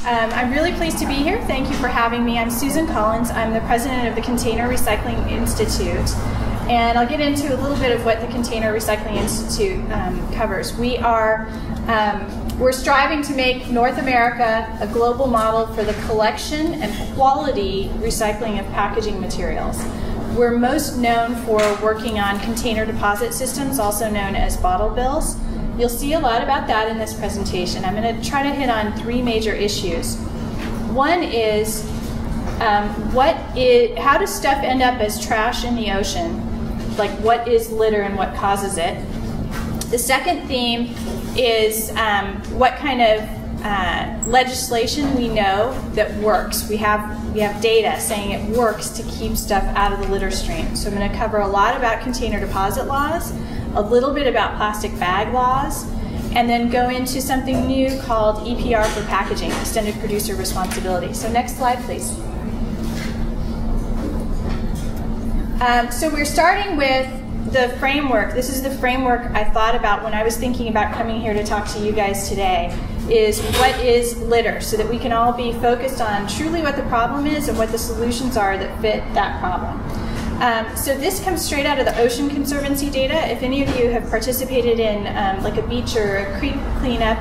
I'm really pleased to be here. Thank you for having me. I'm Susan Collins. I'm the president of the Container Recycling Institute. And I'll get into a little bit of what the Container Recycling Institute covers. We're striving to make North America a global model for the collection and quality recycling of packaging materials. We're most known for working on container deposit systems, also known as bottle bills. You'll see a lot about that in this presentation. I'm going to try to hit on three major issues. One is, how does stuff end up as trash in the ocean? Like, what is litter and what causes it? The second theme is what kind of legislation we know that works. We have data saying it works to keep stuff out of the litter stream. So I'm going to cover a lot about container deposit laws, a little bit about plastic bag laws, and then go into something new called EPR for packaging, extended producer responsibility. So next slide, please. So we're starting with the framework. This is the framework I thought about when I was thinking about coming here to talk to you guys today, is what is litter, so that we can all be focused on truly what the problem is and what the solutions are that fit that problem. So this comes straight out of the Ocean Conservancy data. If any of you have participated in like a beach or a creek cleanup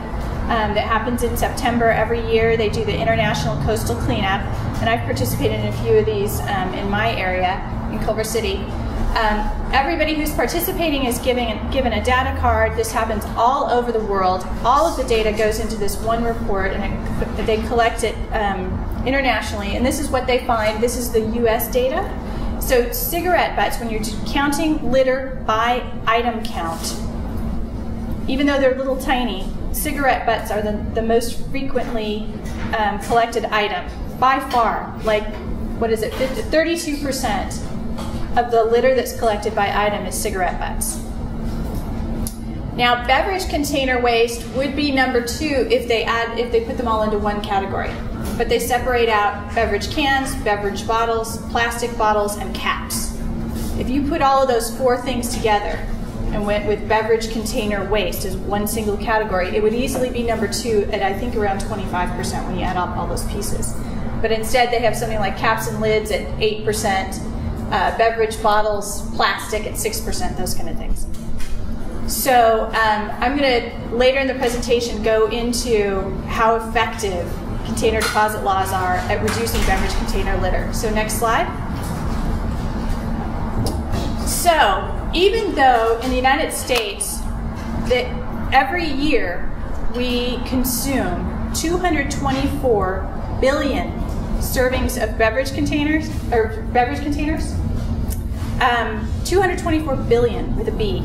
that happens in September every year, they do the International Coastal Cleanup, and I've participated in a few of these in my area, in Culver City. Everybody who's participating is given a data card. This happens all over the world. All of the data goes into this one report, and they collect it internationally, and this is what they find. This is the US data. So cigarette butts, when you're counting litter by item count, even though they're little tiny, cigarette butts are the most frequently collected item, by far. Like, what is it, 32% of the litter that's collected by item is cigarette butts. Now, beverage container waste would be number 2 if they put them all into one category. But they separate out beverage cans, beverage bottles, plastic bottles, and caps. If you put all of those 4 things together and went with beverage container waste as one single category, it would easily be number 2 at, I think, around 25% when you add up all those pieces. But instead they have something like caps and lids at 8%, beverage bottles, plastic at 6%, those kind of things. So I'm going to, later in the presentation, go into how effective container deposit laws are at reducing beverage container litter. So next slide. So even though in the United States that every year we consume 224 billion servings of beverage containers, 224 billion with a B,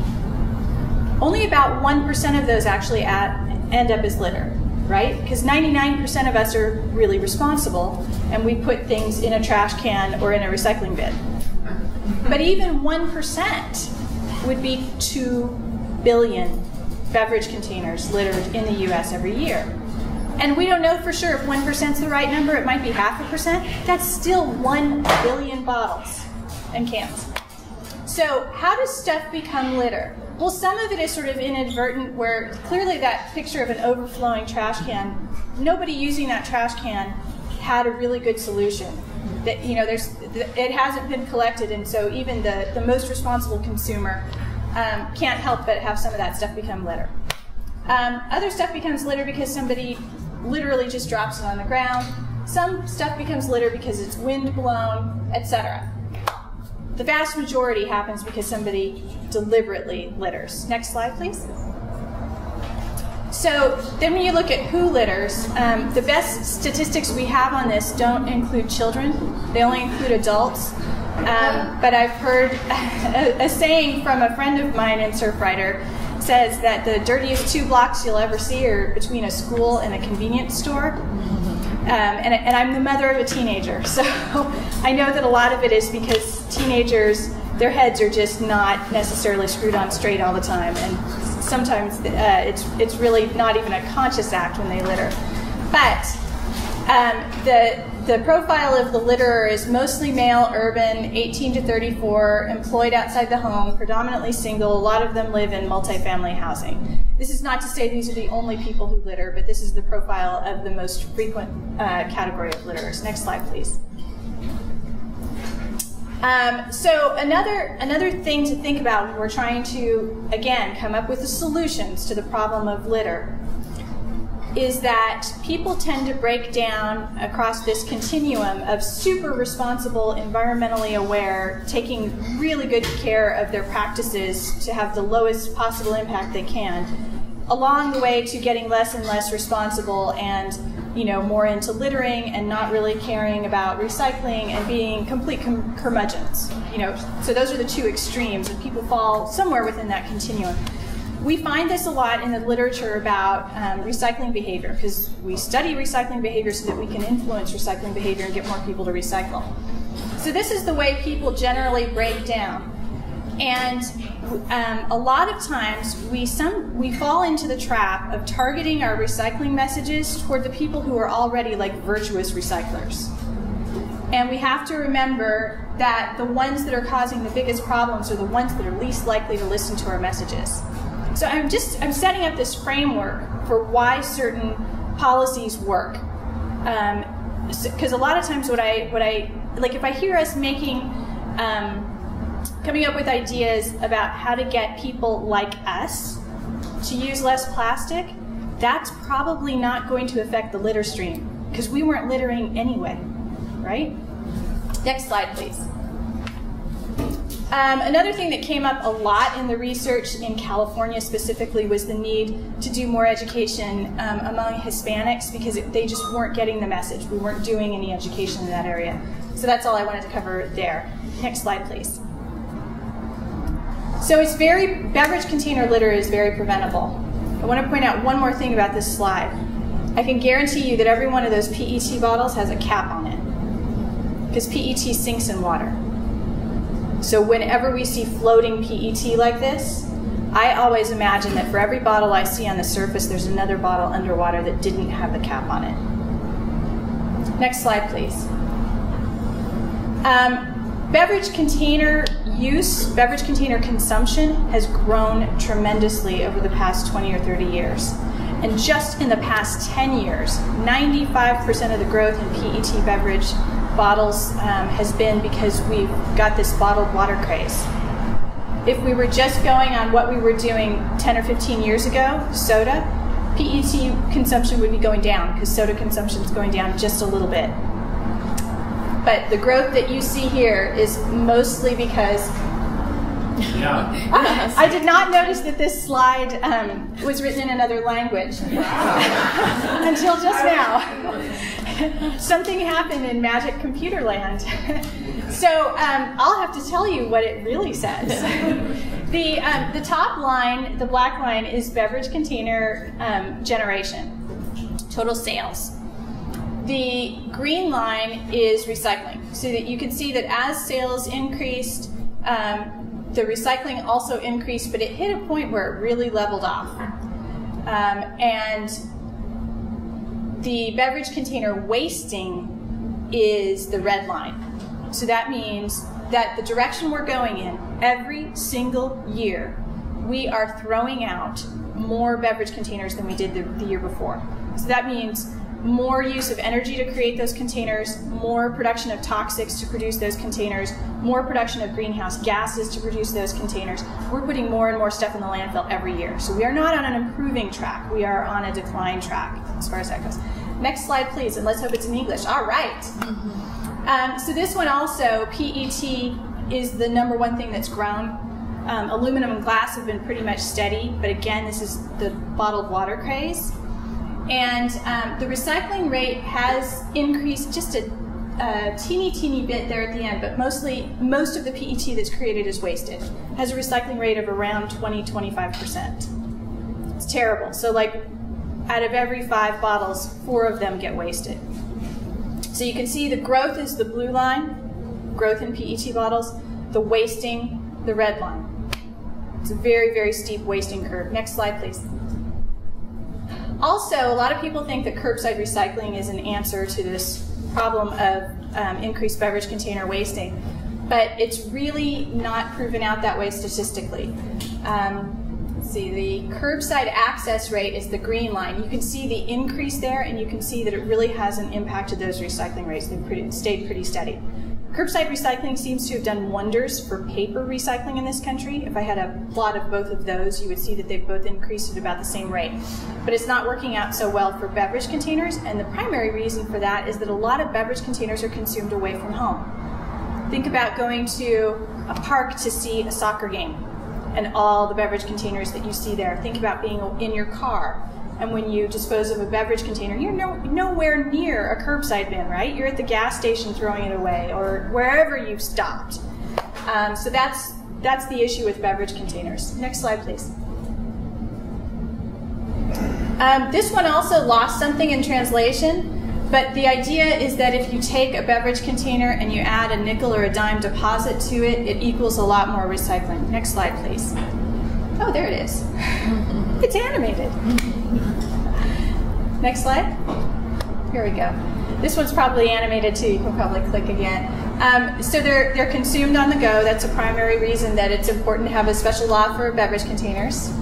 only about 1% of those actually end up as litter. Right? Because 99% of us are really responsible, and we put things in a trash can or in a recycling bin. But even 1% would be 2 billion beverage containers littered in the US every year. And we don't know for sure if 1% is the right number. It might be 0.5%. That's still 1 billion bottles and cans. So how does stuff become litter? Well, some of it is sort of inadvertent, where clearly that picture of an overflowing trash can, nobody using that trash can had a really good solution. That, you know, it hasn't been collected, and so even the most responsible consumer can't help but have some of that stuff become litter. Other stuff becomes litter because somebody literally just drops it on the ground. Some stuff becomes litter because it's wind blown, etc. The vast majority happens because somebody deliberately litters. Next slide, please. So then when you look at who litters, the best statistics we have on this don't include children. They only include adults. But I've heard a saying from a friend of mine in Surfrider says that the dirtiest 2 blocks you'll ever see are between a school and a convenience store. And I'm the mother of a teenager, so I know that a lot of it is because teenagers, their heads are just not necessarily screwed on straight all the time, and sometimes it's really not even a conscious act when they litter. But the profile of the litterer is mostly male, urban, 18 to 34, employed outside the home, predominantly single. A lot of them live in multifamily housing. This is not to say these are the only people who litter, but this is the profile of the most frequent category of litterers. Next slide, please. So another thing to think about when we're trying to, again, come up with the solutions to the problem of litter is that people tend to break down across this continuum of super responsible, environmentally aware, taking really good care of their practices to have the lowest possible impact they can, along the way to getting less and less responsible and more into littering and not really caring about recycling and being complete curmudgeons. So those are the two extremes, and people fall somewhere within that continuum. We find this a lot in the literature about recycling behavior, because we study recycling behavior so that we can influence recycling behavior and get more people to recycle. So this is the way people generally break down. And a lot of times we fall into the trap of targeting our recycling messages toward the people who are already like virtuous recyclers. And we have to remember that the ones that are causing the biggest problems are the ones that are least likely to listen to our messages. So I'm setting up this framework for why certain policies work. Because a lot of times what I like, if I hear us coming up with ideas about how to get people like us to use less plastic, that's probably not going to affect the litter stream, because we weren't littering anyway, right? Next slide, please. Another thing that came up a lot in the research in California specifically was the need to do more education among Hispanics, because they just weren't getting the message. We weren't doing any education in that area. So that's all I wanted to cover there. Next slide, please. So beverage container litter is very preventable. I want to point out one more thing about this slide. I can guarantee you that every one of those PET bottles has a cap on it, because PET sinks in water. So whenever we see floating PET like this, I always imagine that for every bottle I see on the surface, there's another bottle underwater that didn't have the cap on it. Next slide, please. Beverage container use, beverage container consumption has grown tremendously over the past 20 or 30 years. And just in the past 10 years, 95% of the growth in PET beverage bottles has been because we've got this bottled water craze. If we were just going on what we were doing 10 or 15 years ago, soda, PET consumption would be going down, because soda consumption is going down just a little bit. But the growth that you see here is mostly because I did not notice that this slide was written in another language until just now. Something happened in Magic Computer Land. So I'll have to tell you what it really says. The top line, the black line, is beverage container generation, total sales. The green line is recycling, so that you can see that as sales increased, the recycling also increased, but it hit a point where it really leveled off. And the beverage container wasting is the red line. So that means that the direction we're going in, every single year, we are throwing out more beverage containers than we did the year before. So that means more use of energy to create those containers, more production of toxics to produce those containers, more production of greenhouse gases to produce those containers. We're putting more and more stuff in the landfill every year. So we are not on an improving track. We are on a decline track as far as that goes. Next slide, please, and let's hope it's in English. All right. So this one also, PET is the #1 thing that's grown. Aluminum and glass have been pretty much steady, but again, this is the bottled water craze. And the recycling rate has increased just a teeny bit there at the end, but most of the PET that's created is wasted. It has a recycling rate of around 20–25%. It's terrible. So like out of every 5 bottles, 4 of them get wasted. So you can see the growth is the blue line, growth in PET bottles, the wasting, the red line. It's a very, very steep wasting curve. Next slide, please. Also, a lot of people think that curbside recycling is an answer to this problem of increased beverage container wasting, but it's really not proven out that way statistically. see, the curbside access rate is the green line. You can see the increase there, and you can see that it really hasn't impacted those recycling rates. They've stayed pretty steady. Curbside recycling seems to have done wonders for paper recycling in this country. If I had a plot of both of those, you would see that they've both increased at about the same rate. But it's not working out so well for beverage containers, and the primary reason for that is that a lot of beverage containers are consumed away from home. Think about going to a park to see a soccer game and all the beverage containers that you see there. Think about being in your car, and when you dispose of a beverage container, you're nowhere near a curbside bin, right? You're at the gas station throwing it away, or wherever you've stopped. So that's the issue with beverage containers. Next slide, please. This one also lost something in translation, but the idea is that if you take a beverage container and you add a nickel or a dime deposit to it, it equals a lot more recycling. Next slide, please. Oh, there it is. It's animated. Next slide. Here we go. This one's probably animated too. You can probably click again. So they're consumed on the go. That's a primary reason that it's important to have a special law for beverage containers.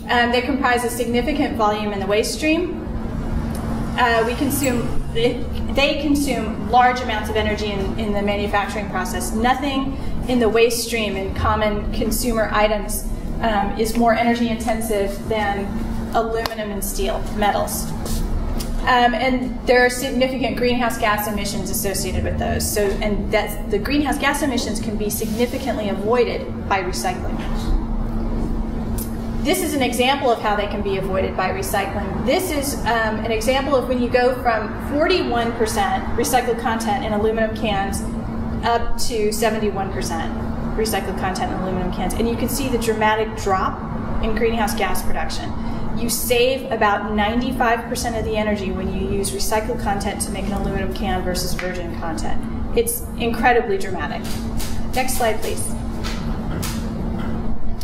They comprise a significant volume in the waste stream. They consume large amounts of energy in the manufacturing process. Nothing in the waste stream in common consumer items is more energy intensive than aluminum and steel, metals. And there are significant greenhouse gas emissions associated with those. And the greenhouse gas emissions can be significantly avoided by recycling. This is an example of how they can be avoided by recycling. This is an example of when you go from 41% recycled content in aluminum cans up to 71% recycled content in aluminum cans. And you can see the dramatic drop in greenhouse gas production. You save about 95% of the energy when you use recycled content to make an aluminum can versus virgin content. It's incredibly dramatic. Next slide, please.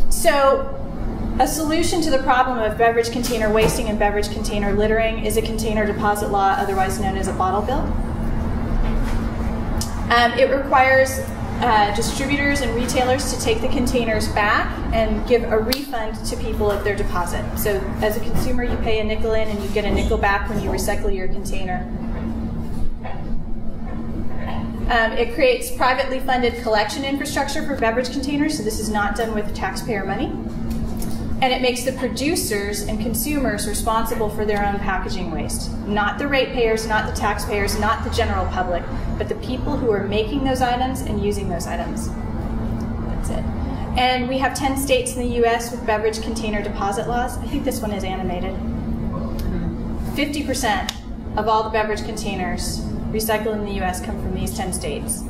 So, a solution to the problem of beverage container wasting and beverage container littering is a container deposit law, otherwise known as a bottle bill. It requires distributors and retailers to take the containers back and give a refund to people of their deposit. So as a consumer, you pay a nickel in and you get a nickel back when you recycle your container. It creates privately funded collection infrastructure for beverage containers, so this is not done with taxpayer money. And it makes the producers and consumers responsible for their own packaging waste. Not the ratepayers, not the taxpayers, not the general public, but the people who are making those items and using those items. That's it. And we have 10 states in the US with beverage container deposit laws. I think this one is animated. 50% of all the beverage containers recycled in the US come from these 10 states.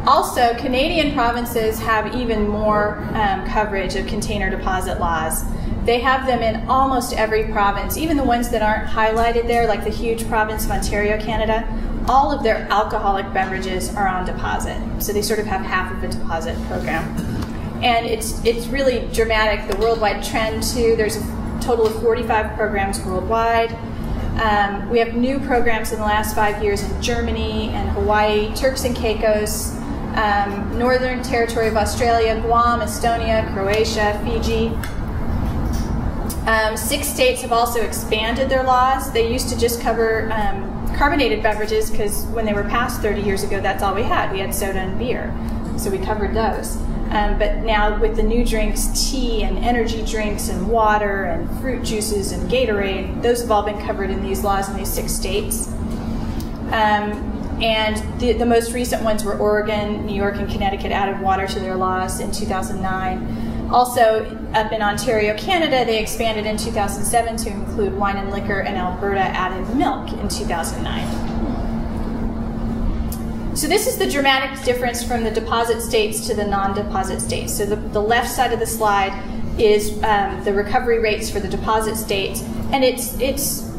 Also, Canadian provinces have even more coverage of container deposit laws. They have them in almost every province, even the ones that aren't highlighted there, like the huge province of Ontario, Canada. All of their alcoholic beverages are on deposit. So they sort of have half of a deposit program. And it's really dramatic, the worldwide trend too. There's a total of 45 programs worldwide. We have new programs in the last 5 years in Germany and Hawaii, Turks and Caicos, Northern Territory of Australia, Guam, Estonia, Croatia, Fiji. 6 states have also expanded their laws. They used to just cover carbonated beverages because when they were passed 30 years ago, that's all we had. We had soda and beer, so we covered those. But now with the new drinks, tea and energy drinks and water and fruit juices and Gatorade, those have all been covered in these laws in these 6 states. And the most recent ones were Oregon, New York, and Connecticut added water to their laws in 2009. Also, up in Ontario, Canada, they expanded in 2007 to include wine and liquor, and Alberta added milk in 2009. So this is the dramatic difference from the deposit states to the non-deposit states. So the left side of the slide is the recovery rates for the deposit states, and it's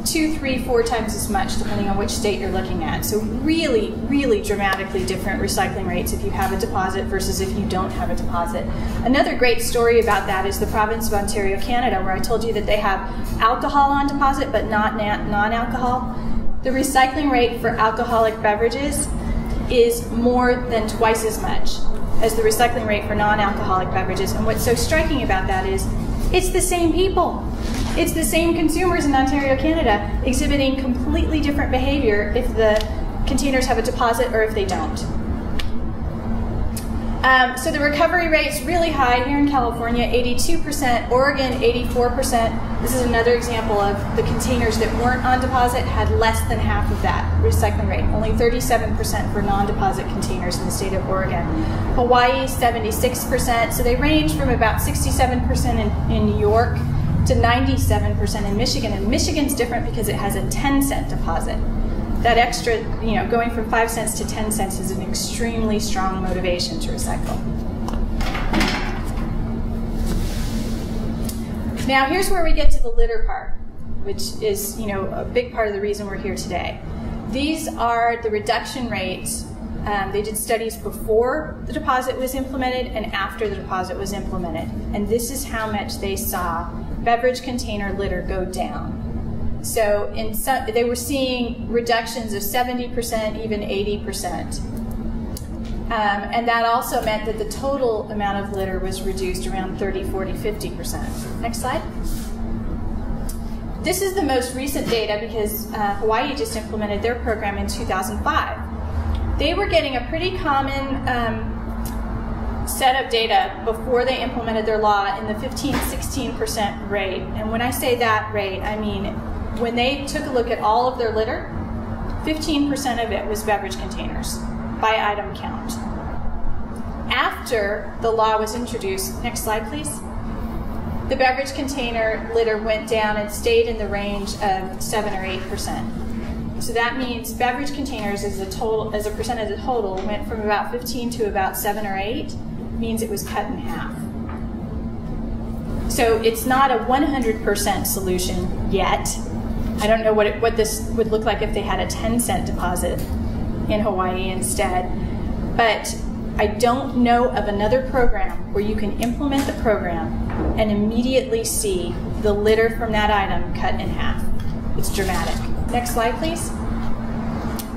2, 3, 4 times as much depending on which state you're looking at. So really, really dramatically different recycling rates if you have a deposit versus if you don't have a deposit. Another great story about that is the province of Ontario, Canada, where I told you that they have alcohol on deposit but not non-alcohol. The recycling rate for alcoholic beverages is more than twice as much as the recycling rate for non-alcoholic beverages. And what's so striking about that is it's the same people. It's the same consumers in Ontario, Canada, exhibiting completely different behavior if the containers have a deposit or if they don't. So the recovery rate's really high here in California, 82%, Oregon, 84%. This is another example of the containers that weren't on deposit had less than half of that recycling rate, only 37% for non-deposit containers in the state of Oregon. Hawaii, 76%, so they range from about 67% in New York to 97% in Michigan. And Michigan's different because it has a 10-cent deposit. That extra, going from 5 cents to 10 cents is an extremely strong motivation to recycle. Now here's where we get to the litter part, which is, a big part of the reason we're here today. These are the reduction rates. They did studies before the deposit was implemented and after the deposit was implemented. And this is how much they saw beverage container litter go down. So they were seeing reductions of 70%, even 80%. And that also meant that the total amount of litter was reduced around 30, 40, 50%. Next slide. This is the most recent data because Hawaii just implemented their program in 2005. They were getting a pretty common set of data before they implemented their law in the 15, 16% rate. And when I say that rate, I mean when they took a look at all of their litter, 15% of it was beverage containers by item count. After the law was introduced, next slide please, the beverage container litter went down and stayed in the range of 7 or 8%. So that means beverage containers as a percent of the total went from about 15 to about 7 or 8, means it was cut in half. So it's not a 100% solution yet. I don't know what this would look like if they had a 10-cent deposit in Hawaii instead, but I don't know of another program where you can implement the program and immediately see the litter from that item cut in half. It's dramatic. Next slide, please.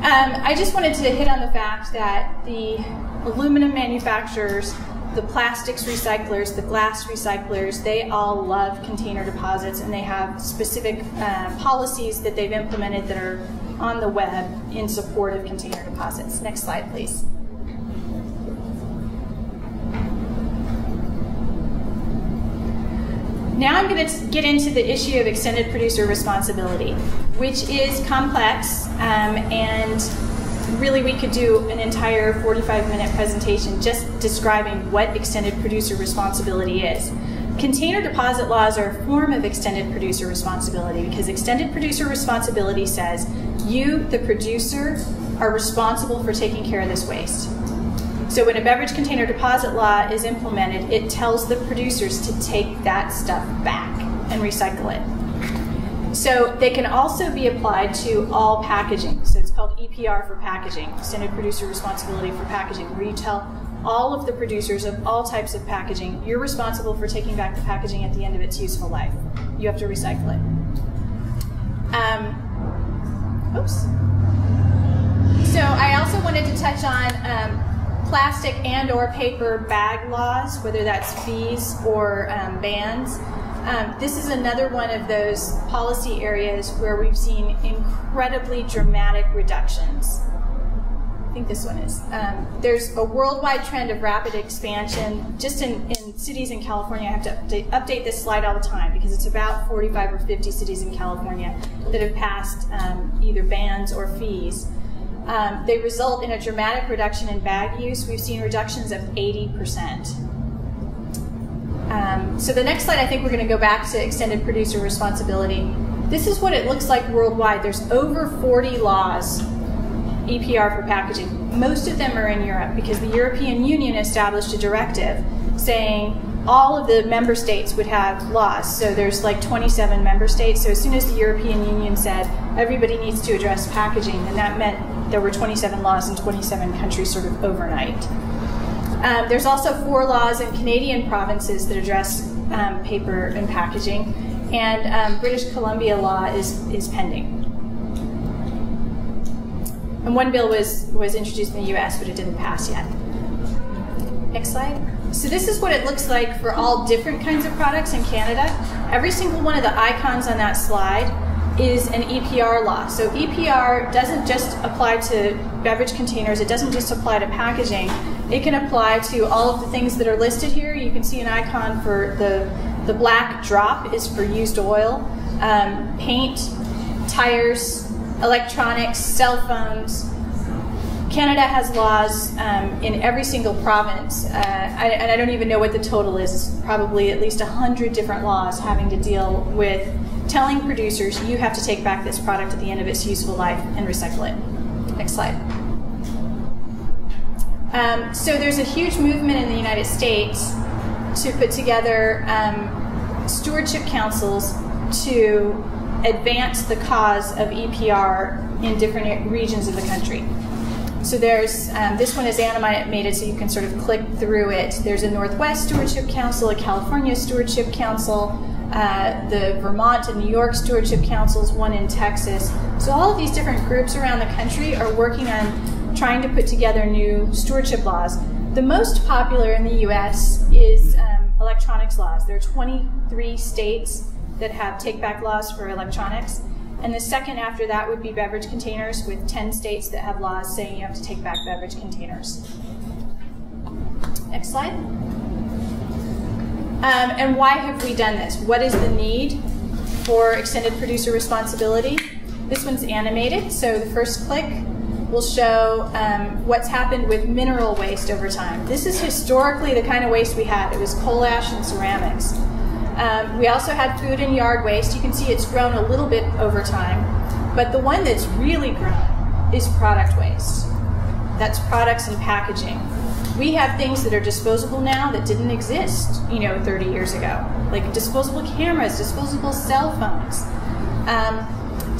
I just wanted to hit on the fact that the aluminum manufacturers, the plastics recyclers, the glass recyclers, they all love container deposits, and they have specific policies that they've implemented that are on the web in support of container deposits. Next slide, please. Now I'm going to get into the issue of extended producer responsibility, which is complex, and really we could do an entire 45-minute presentation just describing what extended producer responsibility is. Container deposit laws are a form of extended producer responsibility because extended producer responsibility says you, the producer, are responsible for taking care of this waste. So when a beverage container deposit law is implemented, it tells the producers to take that stuff back and recycle it. So they can also be applied to all packaging. So it's called EPR for packaging, extended producer responsibility for packaging, where you tell all of the producers of all types of packaging, you're responsible for taking back the packaging at the end of its useful life. You have to recycle it. So I also wanted to touch on plastic and or paper bag laws, whether that's fees or bans. This is another one of those policy areas where we've seen incredibly dramatic reductions. I think this one is. There's a worldwide trend of rapid expansion. Just in cities in California, I have to update this slide all the time because it's about 45 or 50 cities in California that have passed either bans or fees. They result in a dramatic reduction in bag use. We've seen reductions of 80%. So the next slide, I think we're going to go back to extended producer responsibility. This is what it looks like worldwide. There's over 40 laws, EPR for packaging. Most of them are in Europe because the European Union established a directive saying all of the member states would have laws. So there's like 27 member states. So as soon as the European Union said everybody needs to address packaging, then that meant there were 27 laws in 27 countries sort of overnight. There's also 4 laws in Canadian provinces that address paper and packaging, and British Columbia law is pending. And one bill was introduced in the US, but it didn't pass yet. Next slide. So this is what it looks like for all different kinds of products in Canada. Every single one of the icons on that slide is an EPR law. So EPR doesn't just apply to beverage containers, it doesn't just apply to packaging. It can apply to all of the things that are listed here. You can see an icon for the black drop is for used oil, paint, tires, electronics, cell phones. Canada has laws in every single province, and I don't even know what the total is. It's probably at least 100 different laws having to deal with telling producers you have to take back this product at the end of its useful life and recycle it. Next slide. So there's a huge movement in the United States to put together stewardship councils to advance the cause of EPR in different regions of the country. So there's, this one is animated so you can sort of click through it. There's a Northwest Stewardship Council, a California Stewardship Council, the Vermont and New York Stewardship Councils, one in Texas. So all of these different groups around the country are working on trying to put together new stewardship laws. The most popular in the US is electronics laws. There are 23 states that have take-back laws for electronics. And the second after that would be beverage containers, with 10 states that have laws saying you have to take back beverage containers. Next slide. And why have we done this? What is the need for extended producer responsibility? This one's animated, so the first click will show what's happened with mineral waste over time. This is historically the kind of waste we had. It was coal ash and ceramics. We also had food and yard waste. You can see it's grown a little bit over time, but the one that's really grown is product waste. That's products and packaging. We have things that are disposable now that didn't exist, 30 years ago, like disposable cameras, disposable cell phones.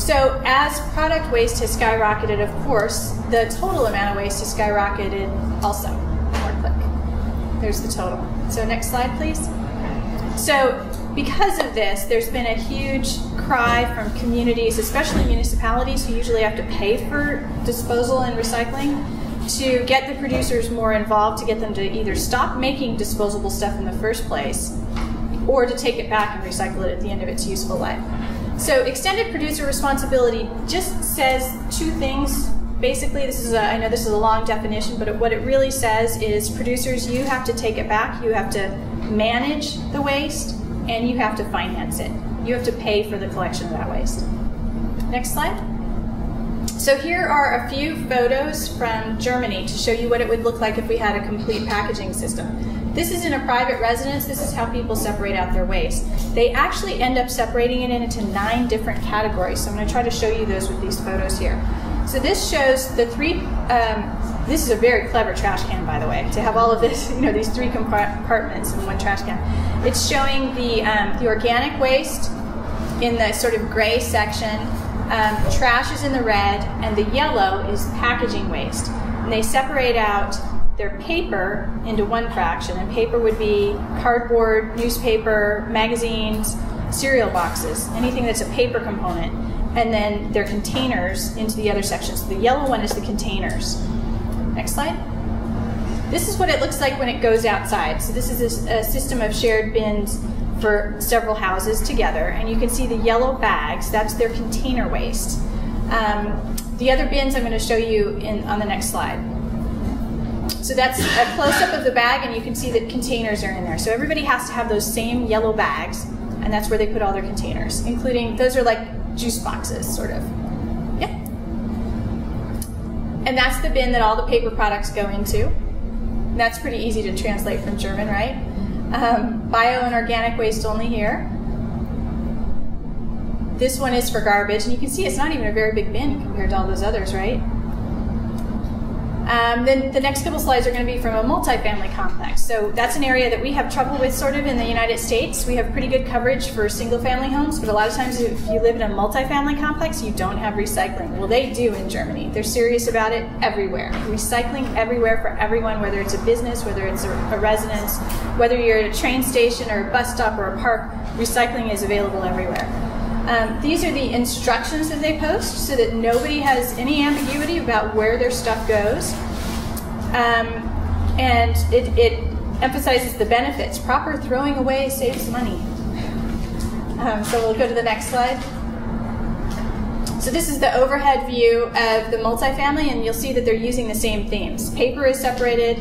So as product waste has skyrocketed, of course, the total amount of waste has skyrocketed also. More click. There's the total. So next slide, please. So because of this, there's been a huge cry from communities, especially municipalities who usually have to pay for disposal and recycling, to get the producers more involved, to get them to either stop making disposable stuff in the first place or to take it back and recycle it at the end of its useful life. So extended producer responsibility just says two things. Basically, I know this is a long definition, but what it really says is producers, you have to take it back, you have to manage the waste, and you have to finance it. You have to pay for the collection of that waste. Next slide. So here are a few photos from Germany to show you what it would look like if we had a complete packaging system. This is in a private residence. This is how people separate out their waste. They actually end up separating it into 9 different categories. So I'm going to try to show you those with these photos here. So this shows the 3, this is a very clever trash can, by the way, to have all of this, these 3 compartments in one trash can. It's showing the organic waste in the sort of gray section, trash is in the red, and the yellow is packaging waste. And they separate out their paper into one fraction, and paper would be cardboard, newspaper, magazines, cereal boxes, anything that's a paper component, and then their containers into the other section. So the yellow one is the containers. Next slide. This is what it looks like when it goes outside. So this is a system of shared bins for several houses together, and you can see the yellow bags, that's their container waste. The other bins I'm going to show you on the next slide. So that's a close-up of the bag, and you can see that containers are in there. So everybody has to have those same yellow bags, and that's where they put all their containers, including, those are like juice boxes, sort of. Yep. And that's the bin that all the paper products go into. And that's pretty easy to translate from German, right? Bio and organic waste only here. This one is for garbage, and you can see it's not even a very big bin compared to all those others, right? Then the next couple slides are going to be from a multifamily complex. So that's an area that we have trouble with sort of in the United States. We have pretty good coverage for single family homes, but a lot of times if you live in a multifamily complex, you don't have recycling. Well, they do in Germany. They're serious about it everywhere. Recycling everywhere for everyone, whether it's a business, whether it's a residence, whether you're at a train station or a bus stop or a park, recycling is available everywhere. These are the instructions that they post so that nobody has any ambiguity about where their stuff goes. And it emphasizes the benefits. Proper throwing away saves money. So we'll go to the next slide. So this is the overhead view of the multifamily, and you'll see that they're using the same themes. Paper is separated,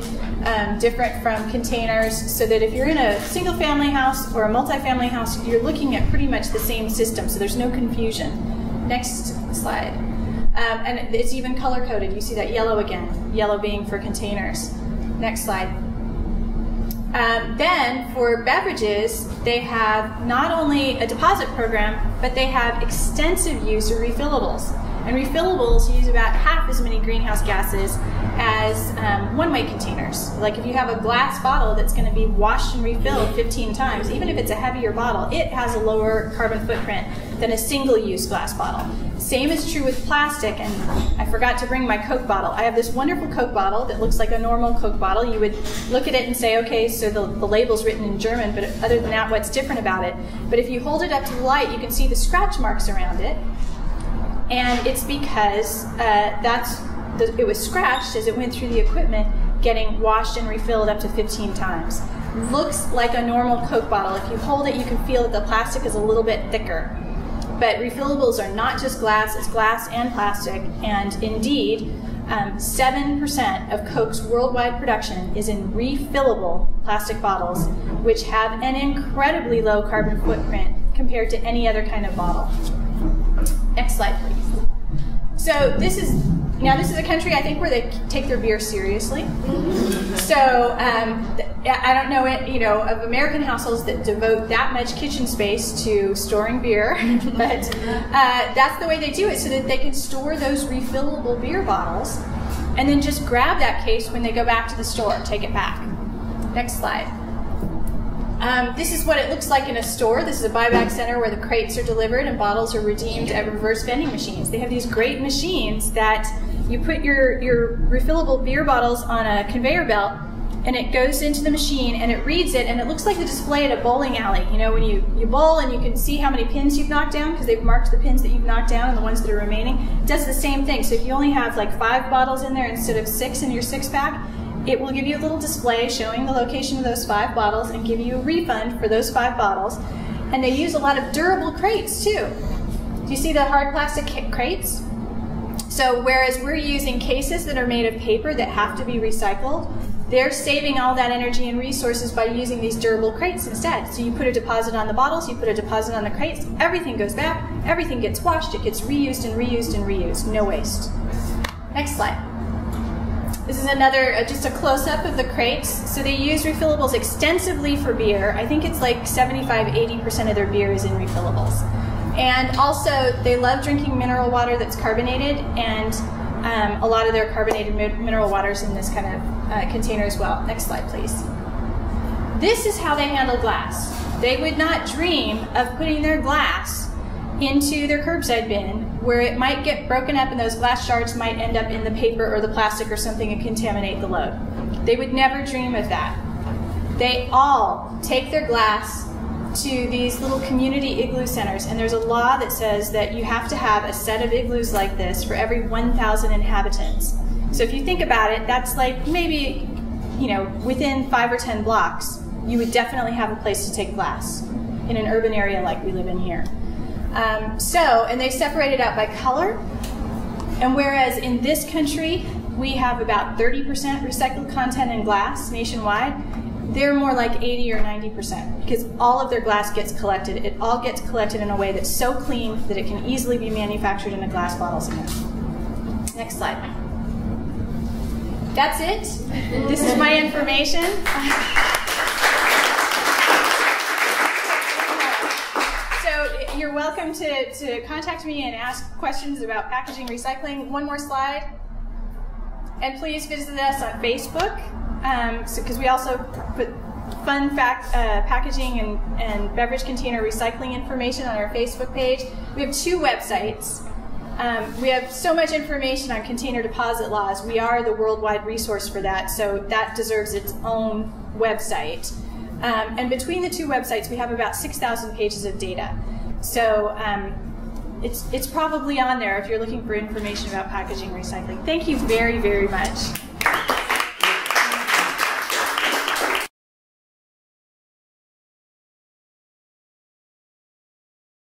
different from containers, so that if you're in a single family house or a multifamily house, you're looking at pretty much the same system, so there's no confusion. Next slide. And it's even color coded. You see that yellow again, yellow being for containers. Next slide. Then for beverages, they have not only a deposit program, but they have extensive use of refillables. And refillables use about half as many greenhouse gases as one-way containers. Like if you have a glass bottle that's going to be washed and refilled 15 times, even if it's a heavier bottle, it has a lower carbon footprint than a single-use glass bottle. Same is true with plastic, and I forgot to bring my Coke bottle. I have this wonderful Coke bottle that looks like a normal Coke bottle. You would look at it and say, okay, so the label's written in German, but other than that, what's different about it? But if you hold it up to the light, you can see the scratch marks around it, and it's because it was scratched as it went through the equipment, getting washed and refilled up to 15 times. Looks like a normal Coke bottle. If you hold it, you can feel that the plastic is a little bit thicker. But refillables are not just glass, it's glass and plastic, and indeed, 7% of Coke's worldwide production is in refillable plastic bottles, which have an incredibly low carbon footprint compared to any other kind of bottle. Next slide, please. So this is a country, I think, where they take their beer seriously. So I don't know of American households that devote that much kitchen space to storing beer, but that's the way they do it, so that they can store those refillable beer bottles and then just grab that case when they go back to the store, take it back. Next slide. This is what it looks like in a store. This is a buyback center where the crates are delivered and bottles are redeemed at reverse vending machines. They have these great machines that you put your refillable beer bottles on a conveyor belt, and it goes into the machine and it reads it, and it looks like the display at a bowling alley. You know, when you bowl and you can see how many pins you've knocked down because they've marked the pins that you've knocked down and the ones that are remaining. It does the same thing. So if you only have like 5 bottles in there instead of 6 in your 6-pack, it will give you a little display showing the location of those 5 bottles and give you a refund for those 5 bottles. And they use a lot of durable crates too. Do you see the hard plastic crates? So whereas we're using cases that are made of paper that have to be recycled, they're saving all that energy and resources by using these durable crates instead. So you put a deposit on the bottles, you put a deposit on the crates, everything goes back, everything gets washed, it gets reused and reused and reused, no waste. Next slide. This is another, just a close-up of the crates. So they use refillables extensively for beer. I think it's like 75–80% of their beer is in refillables. And also, they love drinking mineral water that's carbonated, and a lot of their carbonated mineral waters in this kind of container as well. Next slide, please. This is how they handle glass. They would not dream of putting their glass into their curbside bin, where it might get broken up and those glass shards might end up in the paper or the plastic or something and contaminate the load. They would never dream of that. They all take their glass to these little community igloo centers, and there's a law that says that you have to have a set of igloos like this for every 1,000 inhabitants. So if you think about it, that's like maybe, within 5 or 10 blocks, you would definitely have a place to take glass in an urban area like we live in here. And they separate it out by color, and whereas in this country we have about 30% recycled content in glass nationwide, they're more like 80 or 90% because all of their glass gets collected. It all gets collected in a way that's so clean that it can easily be manufactured into glass bottles again. Next slide. That's it. This is my information. So you're welcome to contact me and ask questions about packaging recycling. One more slide. And please visit us on Facebook, because we also put fun packaging and beverage container recycling information on our Facebook page. We have 2 websites. We have so much information on container deposit laws. We are the worldwide resource for that, so that deserves its own website. And between the 2 websites, we have about 6,000 pages of data. So it's probably on there if you're looking for information about packaging recycling. Thank you very, very much.